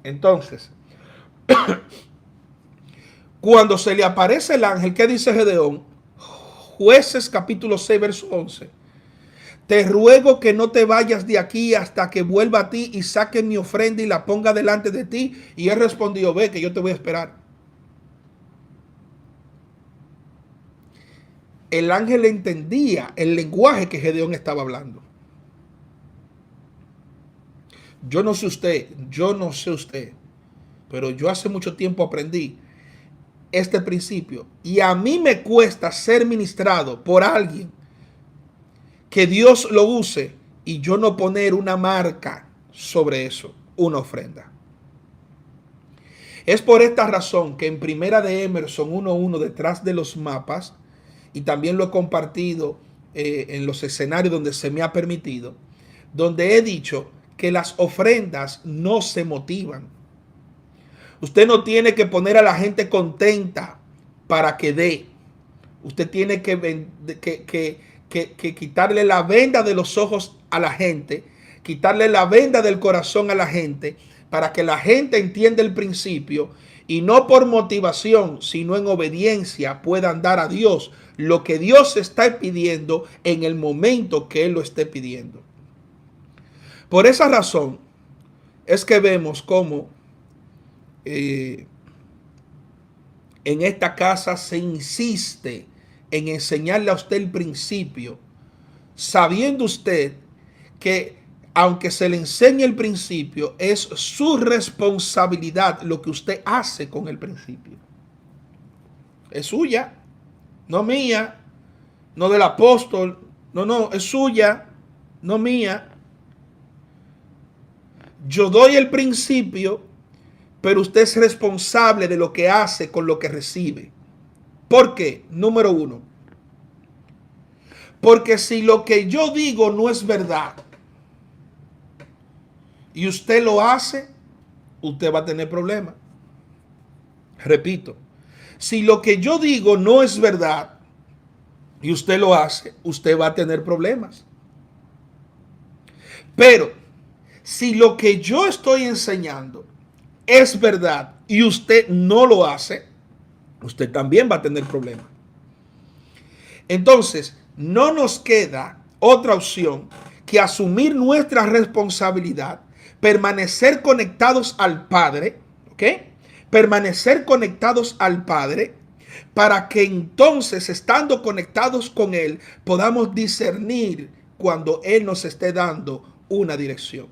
Entonces, cuando se le aparece el ángel, ¿qué dice Gedeón? Jueces capítulo 6, verso 11. Te ruego que no te vayas de aquí hasta que vuelva a ti y saque mi ofrenda y la ponga delante de ti. Y él respondió, ve que yo te voy a esperar. El ángel entendía el lenguaje que Gedeón estaba hablando. Yo no sé usted, pero yo hace mucho tiempo aprendí este principio. Y a mí me cuesta ser ministrado por alguien que Dios lo use y yo no poner una marca sobre eso, una ofrenda. Es por esta razón que en Primera de Emerson 1:1, detrás de los mapas, y también lo he compartido en los escenarios donde se me ha permitido, donde he dicho que las ofrendas no se motivan. Usted no tiene que poner a la gente contenta para que dé. Usted tiene que quitarle la venda de los ojos a la gente, quitarle la venda del corazón a la gente, para que la gente entienda el principio y no por motivación, sino en obediencia puedan dar a Dios lo que Dios está pidiendo en el momento que Él lo esté pidiendo. Por esa razón es que vemos cómo en esta casa se insiste en enseñarle a usted el principio, sabiendo usted que aunque se le enseñe el principio, es su responsabilidad lo que usted hace con el principio. Es suya, no mía, no del apóstol, no, es suya, no mía. Yo doy el principio, pero usted es responsable de lo que hace con lo que recibe. ¿Por qué? Número uno, porque si lo que yo digo no es verdad y usted lo hace, usted va a tener problemas. Repito, si lo que yo digo no es verdad y usted lo hace, usted va a tener problemas. Pero si lo que yo estoy enseñando es verdad y usted no lo hace, usted también va a tener problemas. Entonces, no nos queda otra opción que asumir nuestra responsabilidad, permanecer conectados al Padre, ¿ok? Permanecer conectados al Padre, para que entonces, estando conectados con Él, podamos discernir cuando Él nos esté dando una dirección.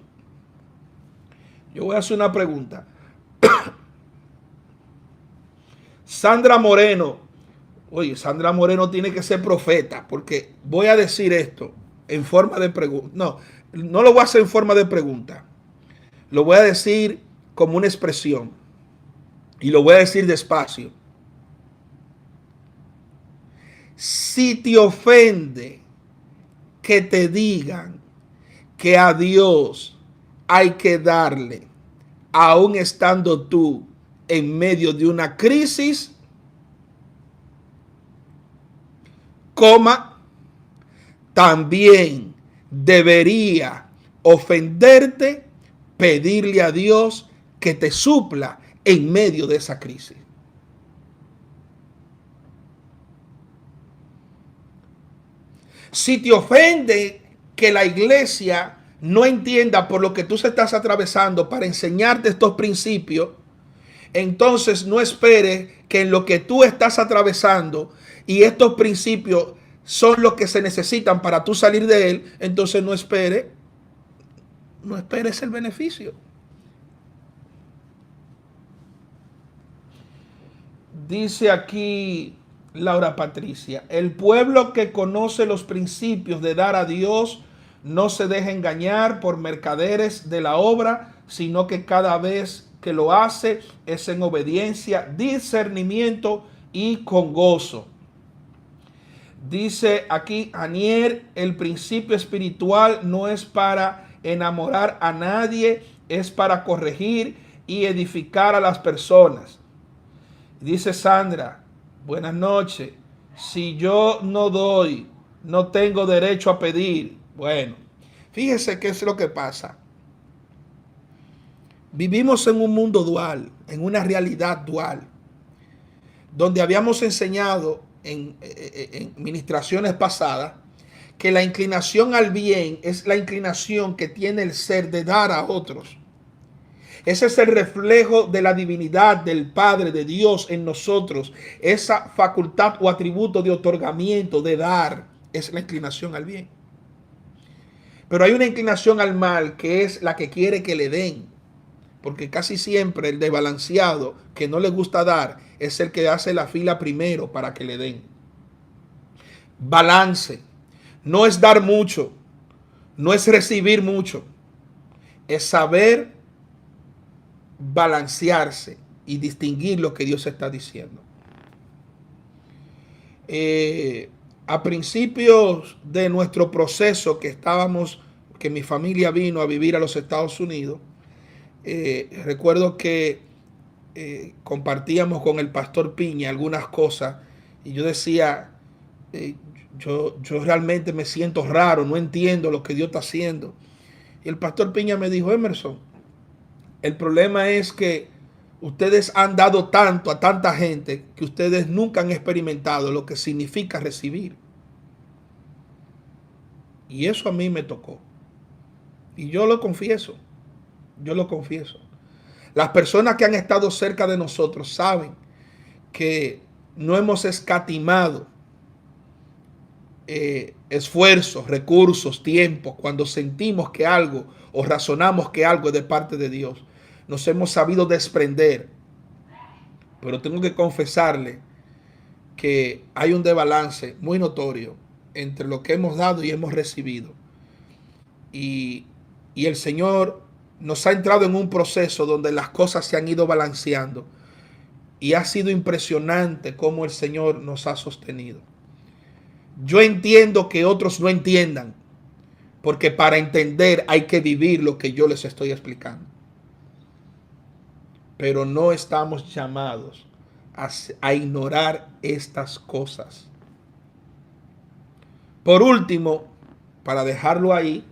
Yo voy a hacer una pregunta. Sandra Moreno, oye, Sandra Moreno tiene que ser profeta, porque voy a decir esto en forma de pregunta. No lo voy a hacer en forma de pregunta. Lo voy a decir como una expresión. Y lo voy a decir despacio. Si te ofende que te digan que a Dios hay que darle, aún estando tú en medio de una crisis, también debería ofenderte pedirle a Dios que te supla en medio de esa crisis. Si te ofende que la iglesia no entienda por lo que tú estás atravesando para enseñarte estos principios, entonces no esperes que en lo que tú estás atravesando y estos principios son los que se necesitan para tú salir de él, entonces no esperes el beneficio. Dice aquí Laura Patricia, el pueblo que conoce los principios de dar a Dios no se deja engañar por mercaderes de la obra, sino que cada vez que lo hace es en obediencia, discernimiento y con gozo. Dice aquí Anier, el principio espiritual no es para enamorar a nadie, es para corregir y edificar a las personas. Dice Sandra, buenas noches, si yo no doy, no tengo derecho a pedir. Bueno, fíjese qué es lo que pasa. Vivimos en un mundo dual, en una realidad dual, donde habíamos enseñado en ministraciones pasadas que la inclinación al bien es la inclinación que tiene el ser de dar a otros. Ese es el reflejo de la divinidad del Padre, de Dios en nosotros. Esa facultad o atributo de otorgamiento, de dar, es la inclinación al bien. Pero hay una inclinación al mal que es la que quiere que le den. Porque casi siempre el desbalanceado que no le gusta dar es el que hace la fila primero para que le den. Balance. No es dar mucho, no es recibir mucho, es saber balancearse y distinguir lo que Dios está diciendo. A principios de nuestro proceso que mi familia vino a vivir a los Estados Unidos, recuerdo que compartíamos con el pastor Piña algunas cosas y yo decía, yo realmente me siento raro, no entiendo lo que Dios está haciendo. Y el pastor Piña me dijo, Emerson, el problema es que ustedes han dado tanto a tanta gente que ustedes nunca han experimentado lo que significa recibir. Y eso a mí me tocó. Y yo lo confieso. Yo lo confieso. Las personas que han estado cerca de nosotros saben que no hemos escatimado esfuerzos, recursos, tiempo, cuando sentimos que algo o razonamos que algo es de parte de Dios. Nos hemos sabido desprender. Pero tengo que confesarle que hay un desbalance muy notorio entre lo que hemos dado y hemos recibido. Y el Señor nos ha entrado en un proceso donde las cosas se han ido balanceando. Y ha sido impresionante cómo el Señor nos ha sostenido. Yo entiendo que otros no entiendan, porque para entender hay que vivir lo que yo les estoy explicando. Pero no estamos llamados a ignorar estas cosas. Por último, para dejarlo ahí,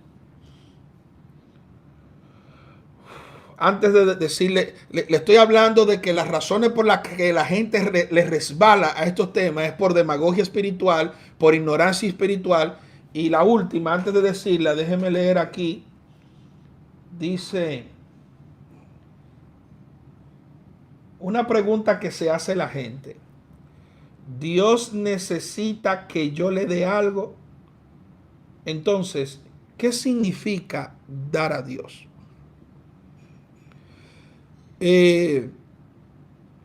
antes de decirle, le estoy hablando de que las razones por las que la gente le resbala a estos temas es por demagogia espiritual, por ignorancia espiritual. Y la última, antes de decirla, déjeme leer aquí. Dice, una pregunta que se hace la gente. ¿Dios necesita que yo le dé algo? Entonces, ¿qué significa dar a Dios?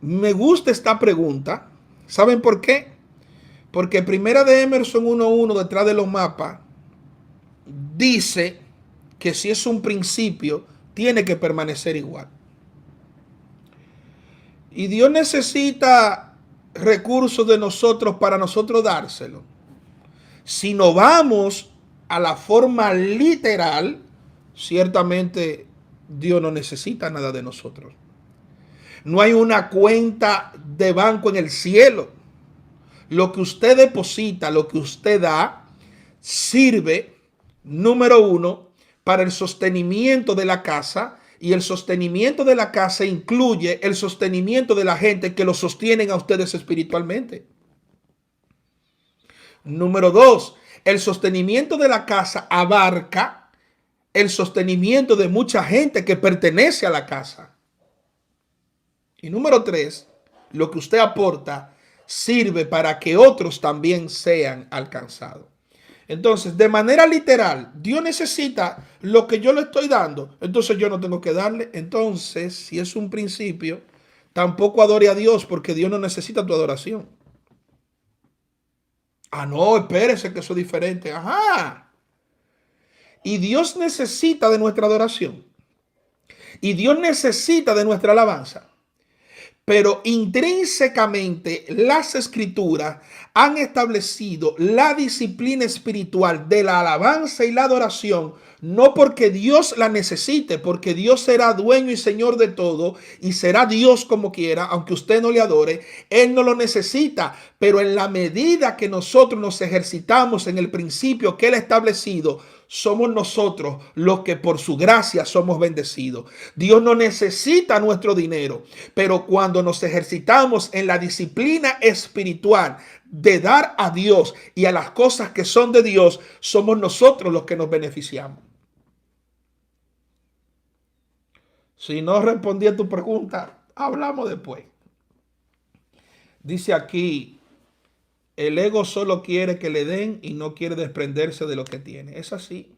Me gusta esta pregunta. ¿Saben por qué? Porque Primera de Emerson 1.1 detrás de los mapas dice que si es un principio, tiene que permanecer igual. Y Dios necesita recursos de nosotros para nosotros dárselo. Si no vamos a la forma literal, ciertamente Dios no necesita nada de nosotros. No hay una cuenta de banco en el cielo. Lo que usted deposita, lo que usted da, sirve, número uno, para el sostenimiento de la casa. Y el sostenimiento de la casa incluye el sostenimiento de la gente que lo sostienen a ustedes espiritualmente. Número dos, el sostenimiento de la casa abarca el sostenimiento de mucha gente que pertenece a la casa. Y número tres, lo que usted aporta sirve para que otros también sean alcanzados. Entonces, de manera literal, Dios necesita lo que yo le estoy dando, entonces yo no tengo que darle. Entonces, si es un principio, tampoco adore a Dios, porque Dios no necesita tu adoración. Ah, no, espérese que eso es diferente. Ajá. Y Dios necesita de nuestra adoración. Y Dios necesita de nuestra alabanza. Pero intrínsecamente las escrituras han establecido la disciplina espiritual de la alabanza y la adoración, no porque Dios la necesite, porque Dios será dueño y señor de todo y será Dios como quiera, aunque usted no le adore. Él no lo necesita, pero en la medida que nosotros nos ejercitamos en el principio que Él ha establecido, somos nosotros los que por su gracia somos bendecidos. Dios no necesita nuestro dinero, pero cuando nos ejercitamos en la disciplina espiritual de dar a Dios y a las cosas que son de Dios, somos nosotros los que nos beneficiamos. Si no respondí a tu pregunta, hablamos después. Dice aquí, el ego solo quiere que le den y no quiere desprenderse de lo que tiene. Es así.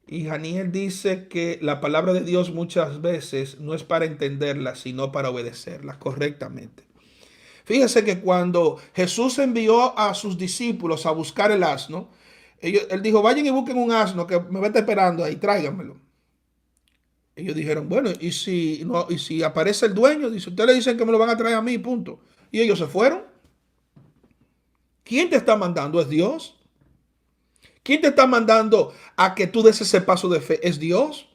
Y Janiel dice que la palabra de Dios muchas veces no es para entenderla, sino para obedecerla correctamente. Fíjese que cuando Jesús envió a sus discípulos a buscar el asno, él dijo, vayan y busquen un asno que me va a estar esperando ahí, tráiganmelo. Ellos dijeron, bueno, y si aparece el dueño, dice, ustedes le dicen que me lo van a traer a mí, punto. Y ellos se fueron. ¿Quién te está mandando? ¿Es Dios? ¿Quién te está mandando a que tú des ese paso de fe? ¿Es Dios?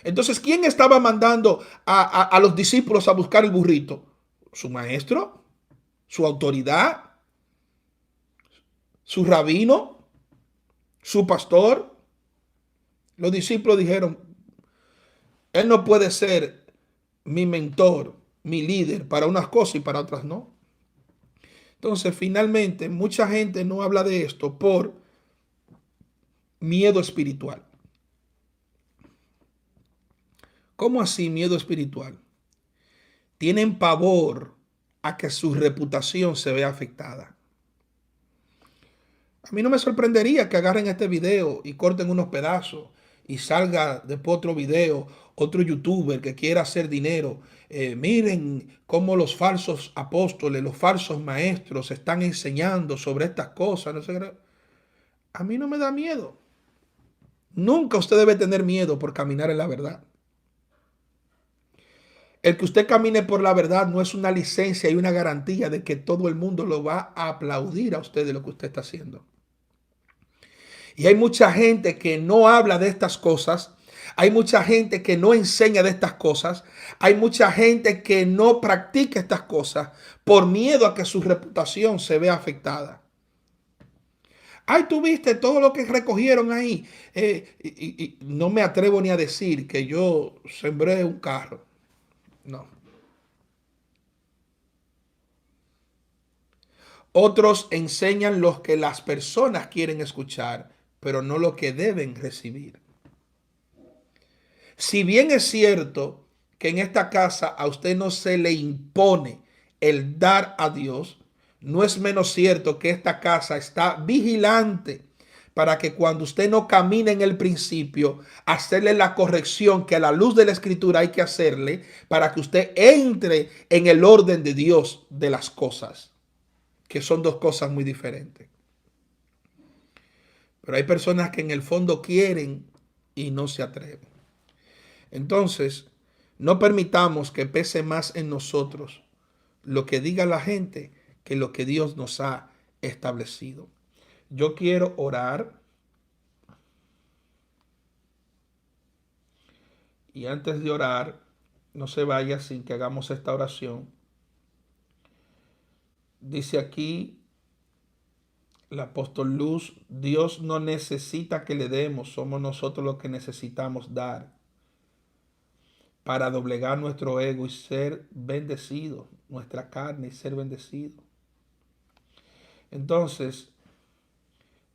Entonces, ¿quién estaba mandando a los discípulos a buscar el burrito? ¿Su maestro? ¿Su autoridad? ¿Su rabino? ¿Su pastor? Los discípulos dijeron, él no puede ser mi mentor, mi líder para unas cosas y para otras no. Entonces, finalmente, mucha gente no habla de esto por miedo espiritual. ¿Cómo así miedo espiritual? Tienen pavor a que su reputación se vea afectada. A mí no me sorprendería que agarren este video y corten unos pedazos y salga después otro video, otro youtuber que quiera hacer dinero. Miren cómo los falsos apóstoles, los falsos maestros están enseñando sobre estas cosas. No sé, a mí no me da miedo. Nunca usted debe tener miedo por caminar en la verdad. El que usted camine por la verdad no es una licencia y una garantía de que todo el mundo lo va a aplaudir a usted de lo que usted está haciendo. Y hay mucha gente que no habla de estas cosas. Hay mucha gente que no enseña de estas cosas. Hay mucha gente que no practica estas cosas por miedo a que su reputación se vea afectada. Ay, tú viste todo lo que recogieron ahí. Y no me atrevo ni a decir que yo sembré un carro. No. Otros enseñan lo que las personas quieren escuchar, pero no lo que deben recibir. Si bien es cierto que en esta casa a usted no se le impone el dar a Dios, no es menos cierto que esta casa está vigilante para que cuando usted no camine en el principio, hacerle la corrección que a la luz de la escritura hay que hacerle para que usted entre en el orden de Dios de las cosas, que son dos cosas muy diferentes. Pero hay personas que en el fondo quieren y no se atreven. Entonces, no permitamos que pese más en nosotros lo que diga la gente que lo que Dios nos ha establecido. Yo quiero orar. Y antes de orar, no se vaya sin que hagamos esta oración. Dice aquí el apóstol Luz, Dios no necesita que le demos, somos nosotros los que necesitamos dar para doblegar nuestro ego y ser bendecido, nuestra carne y ser bendecido. Entonces,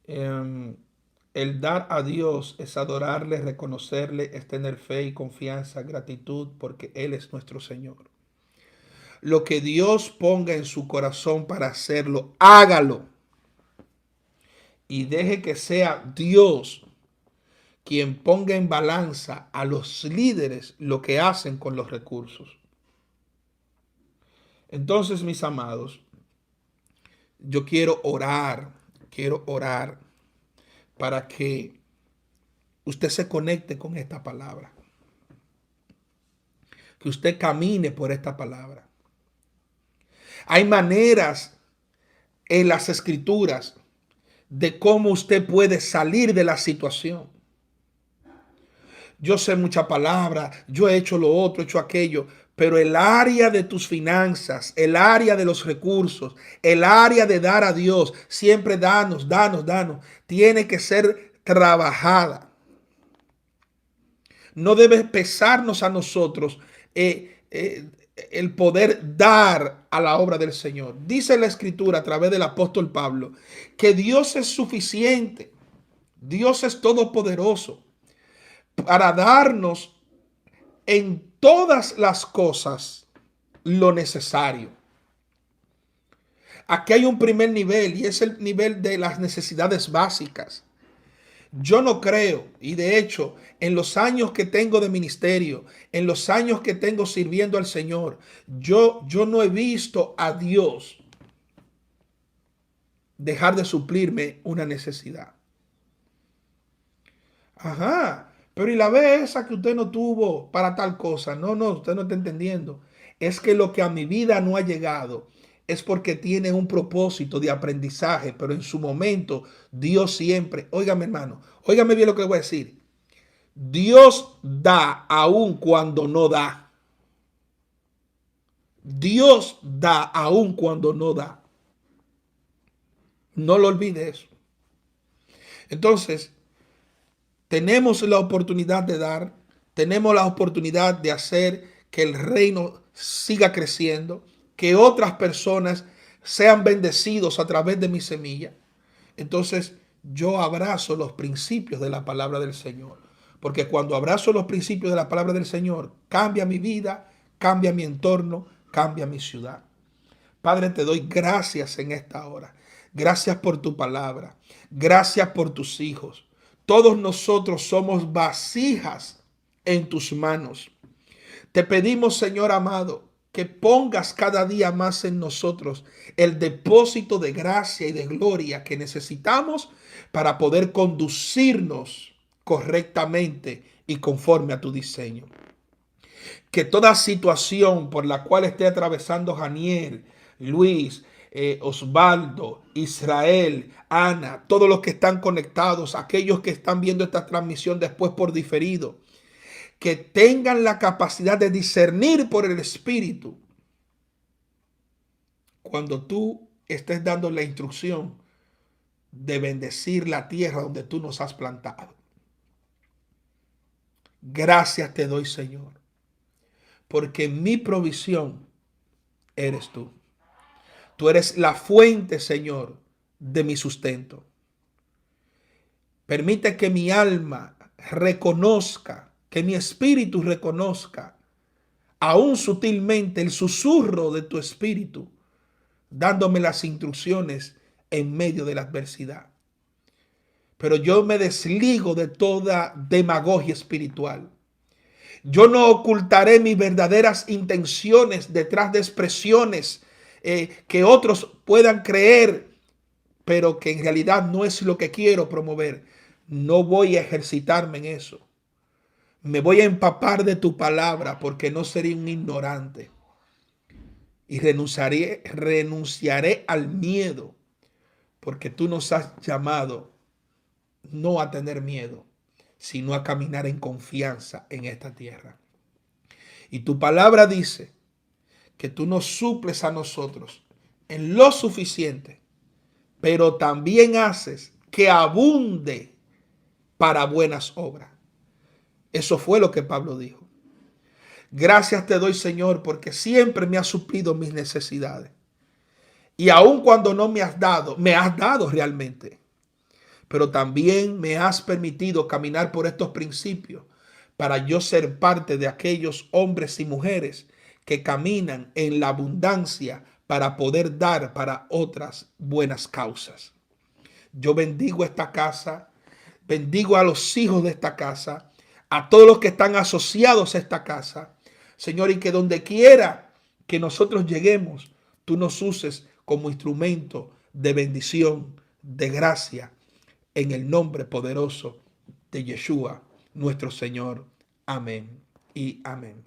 el dar a Dios es adorarle, reconocerle, es tener fe y confianza, gratitud, porque Él es nuestro Señor. Lo que Dios ponga en su corazón para hacerlo, hágalo. Y deje que sea Dios quien ponga en balanza a los líderes lo que hacen con los recursos. Entonces, mis amados, yo quiero orar para que usted se conecte con esta palabra. Que usted camine por esta palabra. Hay maneras en las escrituras de cómo usted puede salir de la situación. Yo sé mucha palabra, yo he hecho lo otro, he hecho aquello, pero el área de tus finanzas, el área de los recursos, el área de dar a Dios, siempre danos, tiene que ser trabajada. No debe pesarnos a nosotros el poder dar a la obra del Señor. Dice la Escritura a través del apóstol Pablo que Dios es suficiente, Dios es todopoderoso para darnos en todas las cosas lo necesario. Aquí hay un primer nivel y es el nivel de las necesidades básicas. Yo no creo, y de hecho, en los años que tengo de ministerio, en los años que tengo sirviendo al Señor, yo no he visto a Dios dejar de suplirme una necesidad. Ajá, pero ¿y la vez esa que usted no tuvo para tal cosa? No, usted no está entendiendo. Es que lo que a mi vida no ha llegado es porque tiene un propósito de aprendizaje, pero en su momento Dios siempre, óigame hermano, óigame bien lo que le voy a decir. Dios da aun cuando no da. Dios da aun cuando no da. No lo olvide eso. Entonces, tenemos la oportunidad de dar, tenemos la oportunidad de hacer que el reino siga creciendo, que otras personas sean bendecidos a través de mi semilla. Entonces, yo abrazo los principios de la palabra del Señor. Porque cuando abrazo los principios de la palabra del Señor, cambia mi vida, cambia mi entorno, cambia mi ciudad. Padre, te doy gracias en esta hora. Gracias por tu palabra. Gracias por tus hijos. Todos nosotros somos vasijas en tus manos. Te pedimos, Señor amado, que pongas cada día más en nosotros el depósito de gracia y de gloria que necesitamos para poder conducirnos correctamente y conforme a tu diseño. Que toda situación por la cual esté atravesando Janiel, Luis, Osvaldo, Israel, Ana, todos los que están conectados, aquellos que están viendo esta transmisión después por diferido, que tengan la capacidad de discernir por el Espíritu cuando tú estés dando la instrucción de bendecir la tierra donde tú nos has plantado. Gracias te doy, Señor, porque mi provisión eres tú. Tú eres la fuente, Señor, de mi sustento. Permite que mi alma reconozca, que mi espíritu reconozca, aún sutilmente, el susurro de tu espíritu, dándome las instrucciones en medio de la adversidad. Pero yo me desligo de toda demagogia espiritual. Yo no ocultaré mis verdaderas intenciones detrás de expresiones que otros puedan creer, pero que en realidad no es lo que quiero promover. No voy a ejercitarme en eso. Me voy a empapar de tu palabra porque no seré un ignorante. Y renunciaré al miedo porque tú nos has llamado no a tener miedo, sino a caminar en confianza en esta tierra. Y tu palabra dice que tú nos suples a nosotros en lo suficiente, pero también haces que abunde para buenas obras. Eso fue lo que Pablo dijo. Gracias te doy, Señor, porque siempre me has suplido mis necesidades. Y aun cuando no me has dado realmente. Pero también me has permitido caminar por estos principios para yo ser parte de aquellos hombres y mujeres que caminan en la abundancia para poder dar para otras buenas causas. Yo bendigo esta casa, bendigo a los hijos de esta casa, a todos los que están asociados a esta casa, Señor, y que donde quiera que nosotros lleguemos, tú nos uses como instrumento de bendición, de gracia, en el nombre poderoso de Yeshua, nuestro Señor. Amén y amén.